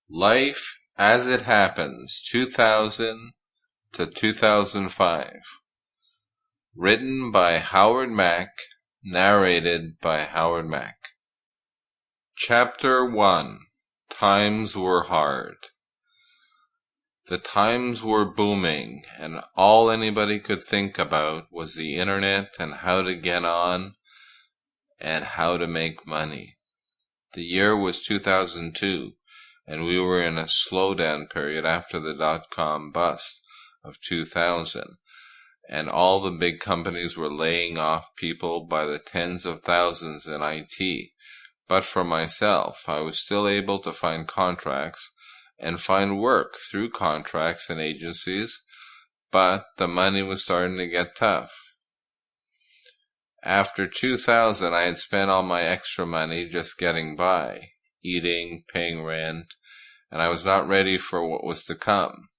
Life as It Happens, 2000 to 2005. Written by Howard Mack, narrated by Howard Mack. Chapter 1. Times Were Hard. The times were booming, and all anybody could think about was the internet and how to get on and how to make money. The year was 2002. And we were in a slowdown period after the dot-com bust of 2000, and all the big companies were laying off people by the tens of thousands in IT. But for myself, I was still able to find contracts and find work through contracts and agencies, but the money was starting to get tough. After 2000, I had spent all my extra money just getting by, eating, paying rent, and I was not ready for what was to come.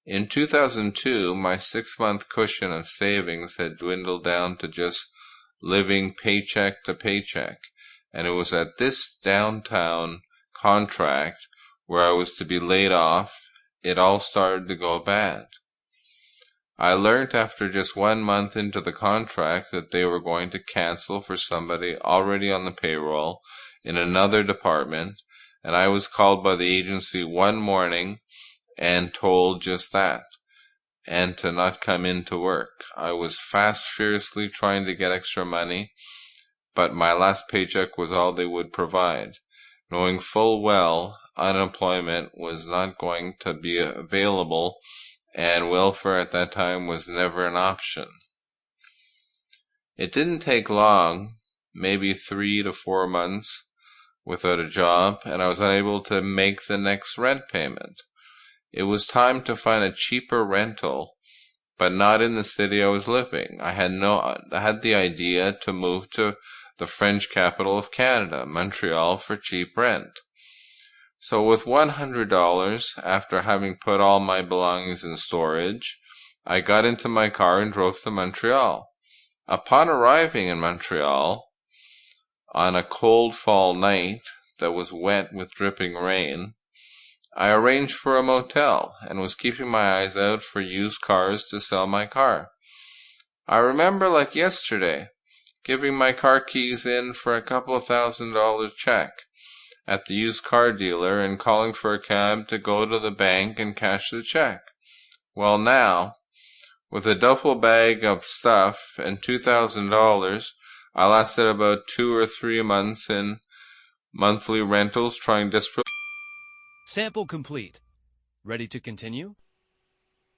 In 2002, my 6-month cushion of savings had dwindled down to just living paycheck to paycheck, and it was at this downtown contract where I was to be laid off, it all started to go bad. I learnt after just 1 month into the contract that they were going to cancel for somebody already on the payroll in another department, and I was called by the agency one morning and told just that, and to not come into work. I was furiously trying to get extra money, but my last paycheck was all they would provide, knowing full well unemployment was not going to be available, and welfare at that time was never an option. It didn't take long, maybe 3 to 4 months, without a job, and I was unable to make the next rent payment. It was time to find a cheaper rental, but not in the city I was living. I had the idea to move to the French capital of Canada, Montreal, for cheap rent. So with $100, after having put all my belongings in storage, I got into my car and drove to Montreal. Upon arriving in Montreal, on a cold fall night that was wet with dripping rain, I arranged for a motel and was keeping my eyes out for used cars to sell my car. I remember like yesterday giving my car keys in for a couple of $1,000 check at the used car dealer and calling for a cab to go to the bank and cash the check. Well, now, with a duffel bag of stuff and $2,000, I lasted about 2 or 3 months in monthly rentals trying desperately. Sample complete. Ready to continue?